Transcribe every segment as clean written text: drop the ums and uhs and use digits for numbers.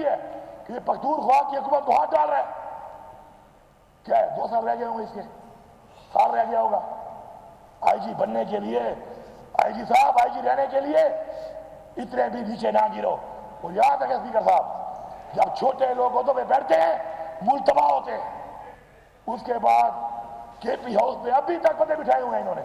रही है कि ये पख्तूनख्वा की हुकूमत को हाथ डाल रहा है। क्या है, 2 साल रह गए होंगे, इसके साल रह गया होगा। आईजी बनने के लिए, आईजी साहब आईजी रहने के लिए इतने भी नीचे ना गिरो। और याद रखें स्पीकर साहब, जब छोटे लोग होतों पे बैठते हैं मुल्क तबाह होते हैं। उसके बाद केपी हाउस में अभी तक पते बिठाए हुए हैं इन्होंने।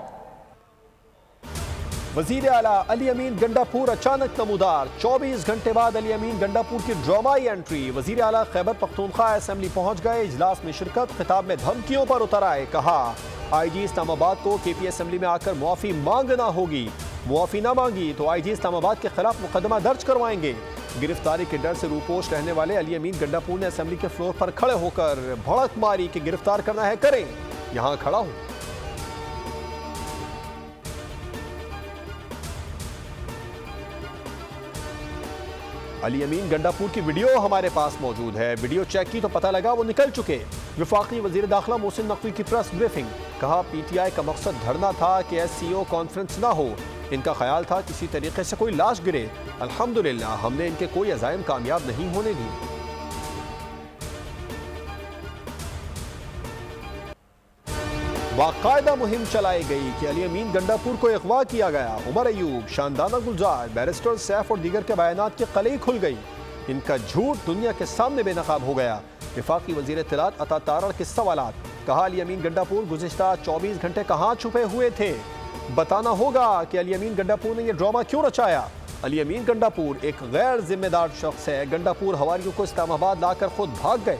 वजीर आला अली अमीन गंडापुर अचानक नमूदार। 24 घंटे बाद अली अमीन गंडापुर की ड्रामाई एंट्री। वजीर आला खैबर पख्तूनख्वा असेंबली पहुंच गए, इजलास में शिरकत, खिताब में धमकियों पर उतर आए। कहा आईजी इस्लामाबाद को केपी असेंबली में आकर मुआफी मांगना होगी, मुआफी ना मांगी तो आईजी इस्लामाबाद के खिलाफ मुकदमा दर्ज करवाएंगे। गिरफ्तारी के डर से रूपोश रहने वाले अली अमीन गंडापुर ने असेंबली के फ्लोर पर खड़े होकर भड़क मारी कि गिरफ्तार करना है करें, यहां खड़ा हूं। अली अमीन गंडापुर की वीडियो हमारे पास मौजूद है। वीडियो चेक की तो पता लगा वो निकल चुके। वफाकी वजीर दाखिला मोहसिन नकवी की प्रेस ब्रीफिंग। कहा पीटीआई का मकसद धरना था कि एससीओ कॉन्फ्रेंस ना हो। इनका ख्याल था किसी तरीके से कोई लाश गिरे। अल्हम्दुलिल्लाह हमने इनके कोई अज़ाइम कामयाब नहीं होने दिए। बाकायदा मुहिम चलाई गई कि अली अमीन गंडापुर को अगवा किया गया। उमर अयूब, शानदाना गुलजार, बैरिस्टर सैफ और दीगर के बयानात की कलई खुल गई। इनका झूठ दुनिया के सामने बेनकाब हो गया। वफाकी वजीर इत्तलात अता तारड़ के सवालात। कहा अली अमीन गंडापुर गुज़िश्ता 24 घंटे कहाँ छुपे हुए थे। बताना होगा कि अली अमीन गंडापुर ने यह ड्रामा क्यों रचाया। अली अमीन गंडापुर एक गैर जिम्मेदार शख्स है। गंडापुर हवारियों को इस्लामाबाद लाकर खुद भाग गए।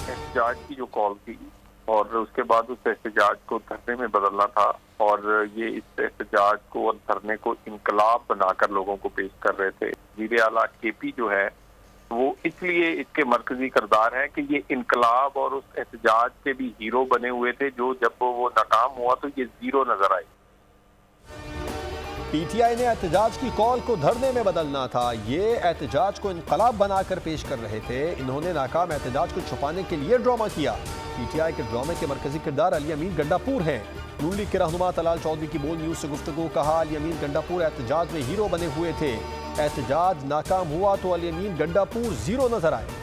एहतजाज की जो कॉल थी और उसके बाद उस एहतजाज को धरने में बदलना था और ये इस एहतजाज को और धरने को इनकलाब बनाकर लोगों को पेश कर रहे थे। वज़ीर आला केपी जो है वो इसलिए इसके मरकजी किरदार है कि ये इनकलाब और उस एहतजाज के भी हीरो बने हुए थे, जो जब वो नाकाम हुआ तो ये जीरो नजर आए। पीटीआई ने एहतजाज की कॉल को धरने में बदलना था। ये एहतजाज को इनकलाब बनाकर पेश कर रहे थे। इन्होंने नाकाम एहतजाज को छुपाने के लिए ड्रामा किया। पीटीआई के ड्रामे के मरकजी किरदार अली अमीन गंडापुर हैं। नून लीग के रहनुमा तलाल चौधरी की बोल न्यूज से गुफ्तगू। कहा अली अमीन गंडापुर एहतजाज में हीरो बने हुए थे। एहतजाज नाकाम हुआ तो अली अमीन गंडापुर जीरो नजर आए।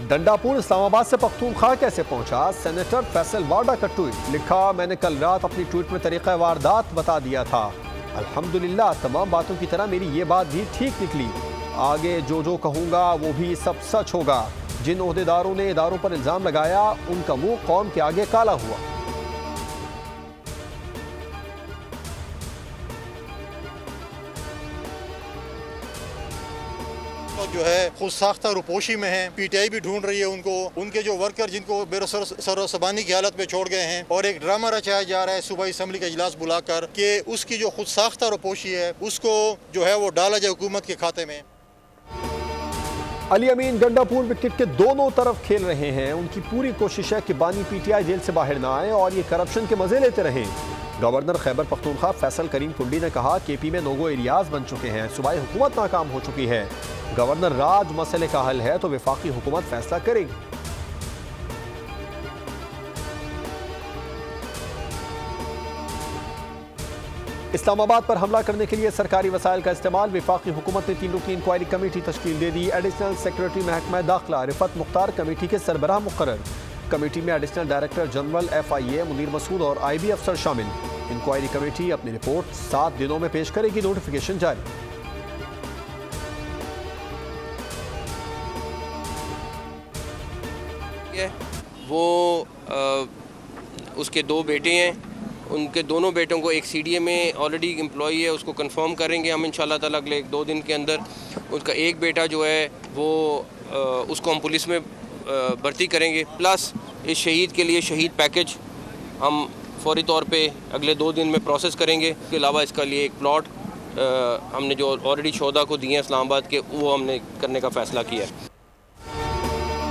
गंडापुर इस्लामाबाद से पख्तूनख्वा कैसे पहुंचा। सेनेटर फैसल वाडा का ट्वीट। लिखा मैंने कल रात अपनी ट्वीट में तरीक़ा वारदात बता दिया था। अल्हम्दुलिल्लाह तमाम बातों की तरह मेरी ये बात भी ठीक निकली। आगे जो कहूँगा वो भी सब सच होगा। जिन ओहदेदारों ने इदारों पर इल्ज़ाम लगाया उनका मुंह कौम के आगे काला हुआ। जो है खुद साख्ता रुपोशी में है। पीटीआई भी ढूंढ रही है उनको, उनके जो वर्कर जिनको बेसरसबानी की हालत में छोड़ गए हैं। और एक ड्रामा रचाया जा रहा है सूबाई असम्बली का इजलास बुलाकर कि उसकी जो खुद साख्ता रुपोशी है उसको जो है वो डाला जाए हुकूमत के खाते में। अली अमीन गंडापुर विकेट के दोनों तरफ खेल रहे हैं। उनकी पूरी कोशिश है कि बानी पीटीआई जेल से बाहर ना आए और ये करप्शन के मजे लेते रहें। गवर्नर खैबर पख्तूनख्वा फैसल करीम कुंडी ने कहा केपी में नोगो एरियाज बन चुके हैं। सूबाई हुकूमत नाकाम हो चुकी है। गवर्नर राज मसले का हल है तो वफाकी हुकूमत फैसला करेगी। इस्लामाबाद पर हमला करने के लिए सरकारी वसाइल का इस्तेमाल। वफाकी हुकूमत ने 3 रुकनी इंक्वायरी कमेटी तश्कील दे दी। एडिशनल सेक्रेटरी महकमा दाखिला रिफत मुख्तार कमेटी के सरबराह मुकर्रर। कमेटी में additional director general FIA Munir Masood और IB अफसर शामिल। इंक्वायरी कमेटी अपनी रिपोर्ट 7 दिनों में पेश करेगी। नोटिफिकेशन जारी। वो उसके 2 बेटे हैं, उनके दोनों बेटों को एक CDA में ऑलरेडी एम्प्लॉई है, उसको कंफर्म करेंगे हम इंशाल्लाह ताला अगले 1-2 दिन के अंदर। उसका एक बेटा जो है वो उसको हम पुलिस में भर्ती करेंगे। प्लस इस शहीद के लिए शहीद पैकेज हम फौरी तौर पे अगले 2 दिन में प्रोसेस करेंगे। इसके अलावा इसका लिए एक प्लॉट हमने जो ऑलरेडी शोधा को दिए हैं इस्लामाबाद के, वो हमने करने का फ़ैसला किया है।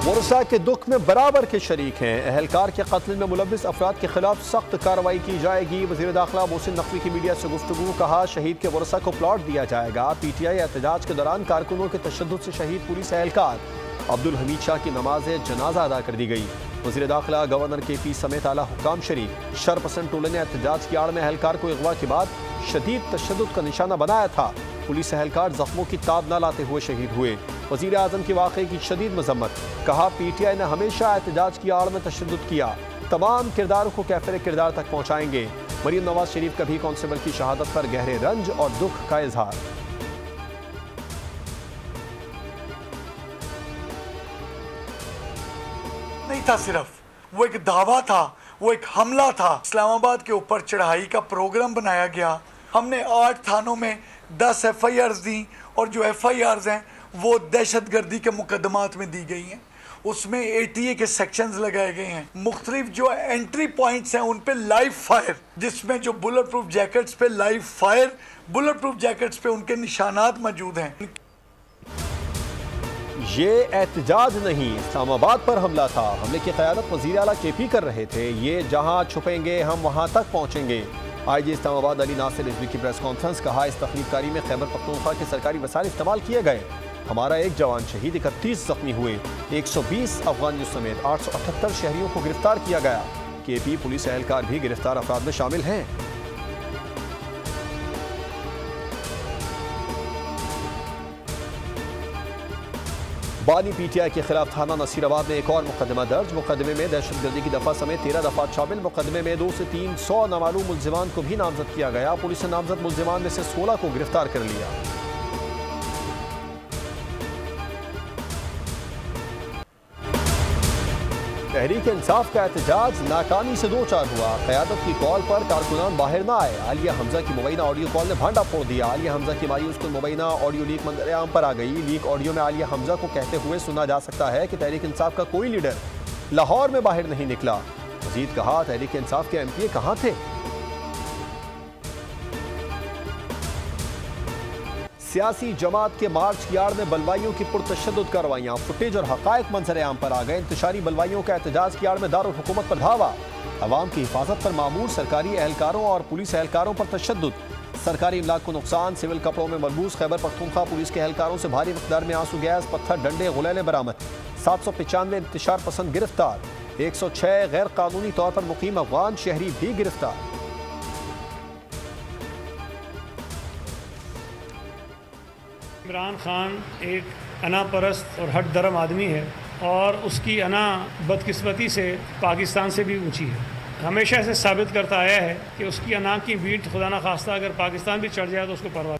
मुर्सा के दुख में बराबर के शरीक हैं। अहलकार के कत्ल में मुलव्विस अफराद के खिलाफ सख्त कार्रवाई की जाएगी। वज़ीर दाखिला मोहसिन नकवी की मीडिया से गुफ्तगू। कहा शहीद के वरसा को प्लॉट दिया जाएगा। PTI एहतजाज के दौरान कारकुनों के तशद्दुद से शहीद पुलिस एहलकार। अब्दुल हमीद शाह की नमाज जनाजा अदा कर दी गई। वज़ीर दाखिला गवर्नर KP समेत आला हुक्काम शरीक। शरपसंद टोले ने एहतजाज की आड़ में एहलकार को अगवा के बाद शदीद तशद्दुद का निशाना बनाया था। पुलिस एहलकार जख्मों की ताब न लाते हुए शहीद हुए। वज़ीर आज़म के वाक़े की शदीद मजम्मत। कहा PTI ने हमेशा एहतजाज की आड़ में तशद्दुद किया। तमाम किरदारों को कैफिर किरदार तक पहुँचाएंगे। मरीम नवाज शरीफ का भी कांस्टेबल की शहादत पर गहरे रंज और दुख का इजहार। नहीं था, सिर्फ वो एक दावा था, वो एक हमला था। इस्लामाबाद के ऊपर चढ़ाई का प्रोग्राम बनाया गया। हमने 8 थानों में 10 FIRs दी और जो FIRs हैं वो दहशतगर्दी के मुकदमात में दी गई हैं। उसमें ATA के सेक्शंस लगाए गए हैं। मुख्तलिफ जो एंट्री पॉइंट्स हैं उन पे लाइव फायर, जिसमें जो बुलेट प्रूफ जैकेट्स पे live fire, bullet proof jackets पे उनके निशानात मौजूद हैं। ये एहतजाज नहीं, इस्लामाबाद पर हमला था। हमले की क़यादत वज़ीर आला KP कर रहे थे। ये जहां छुपेंगे हम वहां तक पहुंचेंगे। IG इस्लामाबाद अली नासिर रिजवी की प्रेस कॉन्फ्रेंस। कहा इस तकलीफकारी में खैबर पख्तूनख्वा के सरकारी वसाइल इस्तेमाल किए गए। हमारा एक जवान शहीद, 31 जख्मी हुए। 120 अफगानियों समेत 878 शहरियों को गिरफ्तार किया गया। KP पुलिस एहलकार भी गिरफ्तार अफराद में शामिल हैं। बानी PTI के खिलाफ थाना नसीराबाद में एक और मुकदमा दर्ज। मुकदमे में दहशतगर्दी की दफा समेत 13 दफात शामिल। मुकदमे में 200 से 300 नामालूम मुल्जिमान को भी नामजद किया गया। पुलिस ने नामजद मुल्जिमान में से 16 को गिरफ्तार कर लिया। तहरीक इंसाफ का एहतजाज नाकामी से 2-4 हुआ। क़यादत की कॉल पर कारकुनान बाहर न आए। आलिया हमजा की मुबैना ऑडियो कॉल ने भांडा फोड़ दिया। आलिया हमजा की मायूस कुल मुबैना ऑडियो लीक मंजर आम पर आ गई। लीक ऑडियो में आलिया हमजा को कहते हुए सुना जा सकता है कि तहरीक इंसाफ का कोई लीडर लाहौर में बाहर नहीं निकला। मजीद कहा, तहरीक इंसाफ के MPA कहाँ थे? सियासी जमात के मार्च की आड़ में बलवाइयों की पुरतशद्दुद कार्रवाइयां। फुटेज और हकायक मंजर आम पर आ गए। इंतशारी बलवाइयों का एहतजाज की आड़ में दारुल हुकूमत पर धावा। अवाम की हिफाजत पर मामूर सरकारी एहलकारों और पुलिस एहलकारों पर तशद्दुद। सरकारी इमलाक को नुकसान। सिविल कपड़ों में मलबूस खैबर पख्तूनख्वा पुलिस के एहलकारों से भारी मिकदार में आंसू गैस, पत्थर, डंडे, गुलेले बरामद। 795 इंतशार पसंद गिरफ्तार। 106 गैर कानूनी तौर पर मुकीम अफगान शहरी भी गिरफ्तार। इमरान खान एक अना परस्त और हट दरम आदमी है और उसकी अना बदकिस्मती से पाकिस्तान से भी ऊंची है। हमेशा से साबित करता आया है कि उसकी अना की बीट खुदा न खास्ता अगर पाकिस्तान भी चढ़ जाए तो उसको परवाह।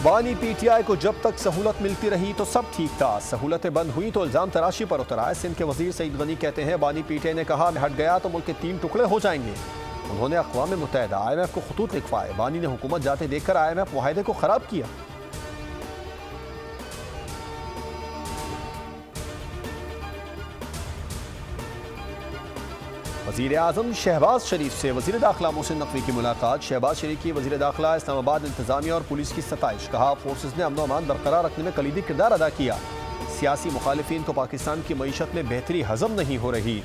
बानी PTI को जब तक सहूलत मिलती रही तो सब ठीक था। सहूलतें बंद हुई तो इल्जाम तराशी पर उतर आए। सिंध के वजीर सईद गनी कहते हैं, बानी PTI ने कहा हट गया तो मुल्क के 3 टुकड़े हो जाएंगे। उन्होंने अक़वाम मुत्तहिदा IMF को खतूत लिखवाए। बानी ने हुकूमत जाते देखकर IMF मुआहदे को खराब किया। वज़ीर आज़म शहबाज शरीफ से वज़ीर दाखिला मोहसिन नकवी की मुलाकात। शहबाज शरीफ की वज़ीर दाखिला इस्लामाबाद इंतजामिया और पुलिस की सताइश। कहा फोर्सेस ने अमन व अमान बरकरार रखने में कलीदी किरदार अदा किया। सियासी मुखालिफिन को पाकिस्तान की मईशत में बेहतरी हजम नहीं हो रही।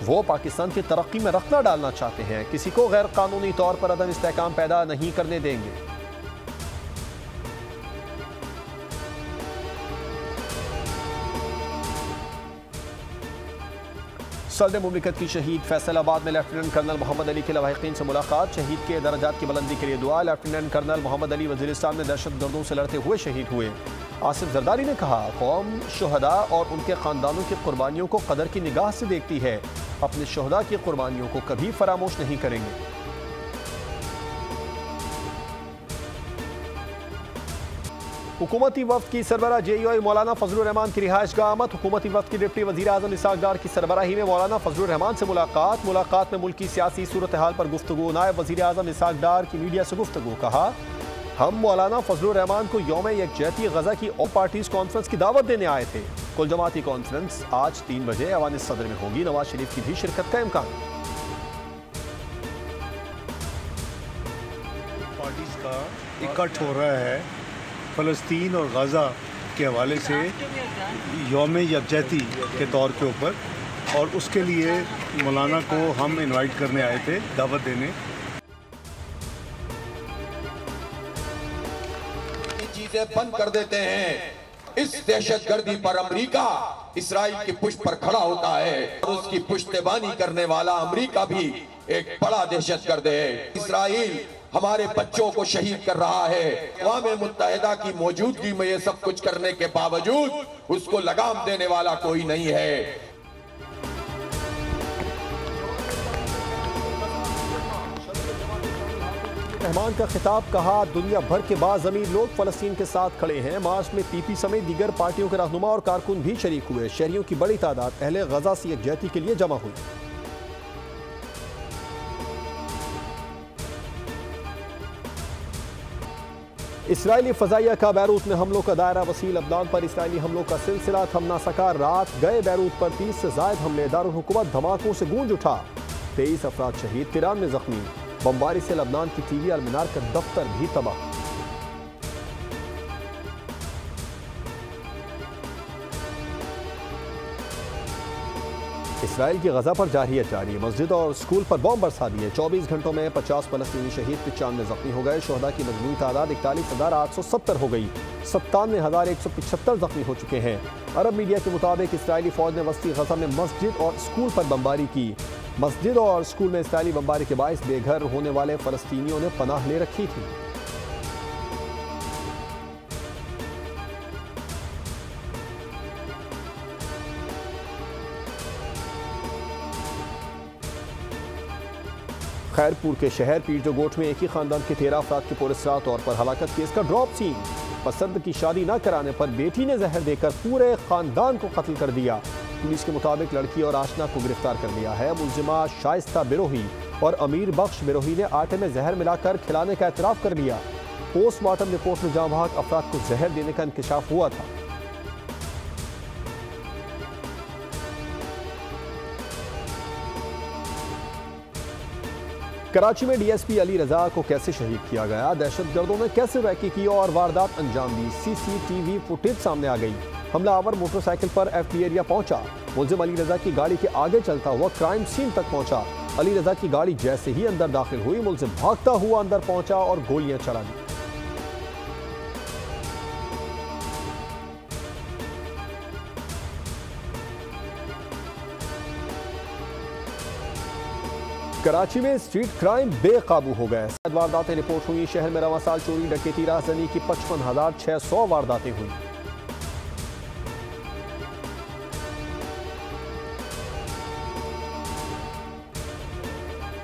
वो पाकिस्तान की तरक्की में रखना डालना चाहते हैं। किसी को गैर कानूनी तौर पर अदम इस्तेहकाम पैदा नहीं करने देंगे। सदर मुमलिकत की शहीद फैसलाबाद में लेफ्टिनेंट कर्नल मोहम्मद अली के लवाहिकीन से मुलाकात। शहीद के दर्जात की बुलंदी के लिए दुआ। लेफ्टिनेंट कर्नल मोहम्मद अली वज़ीरिस्तान में दहशतगर्दों से लड़ते हुए शहीद हुए। आसिफ जरदारी ने कहा, कौम शुहदा और उनके ख़ानदानों की कुर्बानियों को कदर की निगाह से देखती है। अपने शुहदा की कुर्बानियों को कभी फरामोश नहीं करेंगे। हुकूमती वफ्द की सरबराह JUI मौलाना फजलुर रहमान की रिहाइश गाह आमद। हुकूमती वफ्द की डिप्टी वज़ीर आज़म इसहाक डार की सरबराही में मौलाना फजलुर रहमान से मुलाकात। मुलाकात में मुल्क की सियासी सूरत हाल पर गुफ्तगू। नायब वज़ीर आज़म इसहाक डार की मीडिया से गुफ्तगू। कहा, हम मौलाना फजलुर रहमान को यौम यकजहती गज़ा की ऑल पार्टीज कॉन्फ्रेंस की दावत देने आए थे। कुल जमाती कॉन्फ्रेंस आज 3 बजे अवान सदर में होगी। नवाज शरीफ की भी शिरकत का इम्कान। पार्टीज का इकट्ठ हो रहा है फ़लस्तीन और गज़ा के हवाले से यौम यकजहती के तौर के ऊपर, और उसके लिए मौलाना को हम इनवाइट करने आए थे, दावत देने। चीज़ें बंद कर देते हैं इस दहशतगर्दी पर अमेरिका इसराइल की पुष्ट पर खड़ा होता है और उसकी पुश्तबानी करने वाला अमेरिका भी एक बड़ा दहशतगर्द है। इसराइल हमारे बच्चों को शहीद कर रहा है। अक़वाम मुत्तहिदा की मौजूदगी में ये सब कुछ करने के बावजूद उसको लगाम देने वाला कोई नहीं है। रहमान का खिताब, कहा दुनिया भर के बाद अमीर लोग फलस्तीन के साथ खड़े हैं। मार्च में पीपी समेत दीगर पार्टियों के रहनुमा और कारकुन भी शरीक हुए। शहरियों की बड़ी तादाद अहले गजा से यकजहती के लिए जमा हुई। इसराइली फजाइया का बैरूत में हमलों का दायरा वसी। लबनान पर इसराइली हमलों का सिलसिला थम ना सका। रात गए बैरूत पर 30 से जायद हमले। दारुल हुकूमत धमाकों से गूंज उठा। 23 अफराद शहीद, 93 जख्मी। बमबारी से लबनान की टीवी अलमीनार का दफ्तर भी तबाह। इसराइल की गजा पर जारहियत जारी। मस्जिद और स्कूल पर बम बरसा दिए। 24 घंटों में 50 फलस्तीनी शहीद, 95 जख्मी हो गए। शोहदा की मजमूई तादाद 41,870 हो गई। 97,175 जख्मी हो चुके हैं। अरब मीडिया के मुताबिक इसराइली फौज ने वस्ती गजा में मस्जिद और स्कूल पर बमबारी की। मस्जिद और स्कूल में इसराइली बमबारी के बायस बेघर होने वाले फलस्तीनियों ने पनाह ले रखी थी। खैरपुर के शहर पीरजोगोठ में एक ही खानदान के 13 अफराद की पुरस्कार तौर पर हलाकत केस का ड्रॉप सीन। पसंद की शादी न कराने पर बेटी ने जहर देकर पूरे खानदान को कत्ल कर दिया। पुलिस के मुताबिक लड़की और आशना को गिरफ्तार कर लिया है। मुलजिमा शाइस्ता बिरोही और अमीर बख्श बिरोही ने आटे में जहर मिलाकर खिलाने का एतराफ़ कर लिया। पोस्टमार्टम रिपोर्ट में जाँ अफराद को जहर देने का इंकशाफ हुआ था। कराची में डीएसपी अली रजा को कैसे शहीद किया गया, दहशतगर्दों ने कैसे रैकी की और वारदात अंजाम दी। सीसीटीवी फुटेज सामने आ गई। हमलावर मोटरसाइकिल पर एफपी एरिया पहुंचा। मुलजिम अली रजा की गाड़ी के आगे चलता हुआ क्राइम सीन तक पहुंचा। अली रजा की गाड़ी जैसे ही अंदर दाखिल हुई, मुलजिम भागता हुआ अंदर पहुंचा और गोलियां चला दी। कराची में स्ट्रीट क्राइम बेकाबू हो गए। वारदातें रिपोर्ट हुई। शहर में रवां साल चोरी, डकैती, राहजनी की 55,600 वारदातें हुई।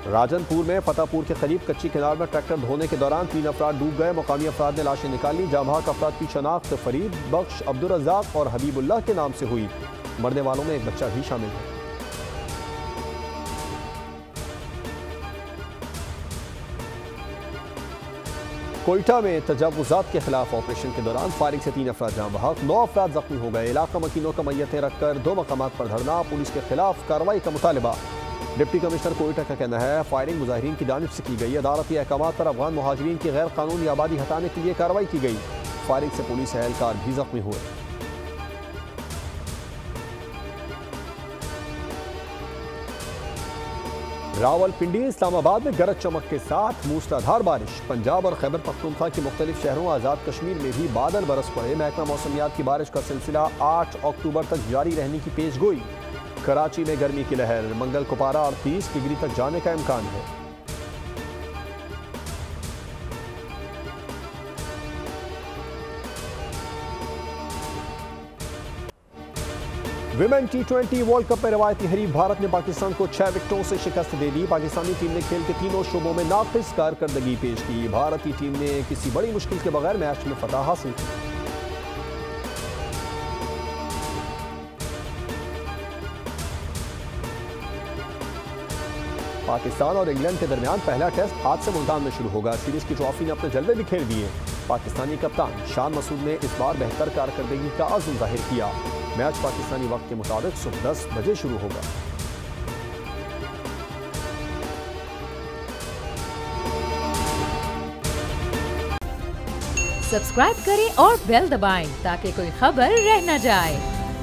राजनपुर में फतेहपुर के करीब कच्ची किनार में ट्रैक्टर धोने के दौरान 3 अफराद डूब गए। मकामी अफराद ने लाशें निकाली। जामहाक अफराद की शनाख्त फरीद, बख्श, अब्दुल रज़ाक और हबीबुल्लाह के नाम से हुई। मरने वालों में एक बच्चा भी शामिल है। कोयटा में तजावुजात के खिलाफ ऑपरेशन के दौरान फायरिंग से 3 अफराद जाँ बहक, 9 अफराद जख्मी हो गए। इलाका मकीनों का मैयतें रखकर 2 मकामात पर धरना। पुलिस के खिलाफ कार्रवाई का मुतालबा। डिप्टी कमिश्नर कोयटा का कहना है फायरिंग मुजाहिरीन की जानिब से की गई। अदालती अहकामात पर अफगान मुहाजिरीन की गैर कानूनी आबादी हटाने के लिए कार्रवाई की गई। फायरिंग से पुलिस एहलकार भी जख्मी हुए। रावलपिंडी, इस्लामाबाद में गरज चमक के साथ मूसलाधार बारिश। पंजाब और खैबर पख्तूनख्वा के मुख्तलिफ शहरों आज़ाद कश्मीर में भी बादल बरस पड़े। महकमा मौसमियात की बारिश का सिलसिला 8 अक्टूबर तक जारी रहने की पेशगोई। कराची में गर्मी की लहर, मंगल को पारा 38 डिग्री तक जाने का इम्कान है। विमेन T20 वर्ल्ड कप में रवायती हरीफ भारत ने पाकिस्तान को 6 विकेटों से शिकस्त दे दी। पाकिस्तानी टीम ने खेल के तीनों शोबों में नाक़िस कारकर्दगी पेश की। भारतीय टीम ने किसी बड़ी मुश्किल के बगैर मैच में फतह हासिल की। पाकिस्तान और इंग्लैंड के दरमियान पहला टेस्ट आज से मुल्तान में शुरू होगा। सीरीज की ट्रॉफी ने अपने जलवे बिखेर दिए। पाकिस्तानी कप्तान शान मसूद ने इस बार बेहतर कारकर्दगी का अज़्म जाहिर किया। मैच पाकिस्तानी वक्त के मुताबिक सुबह 10 बजे शुरू होगा। सब्सक्राइब करें और बेल दबाएं ताकि कोई खबर रह न जाए।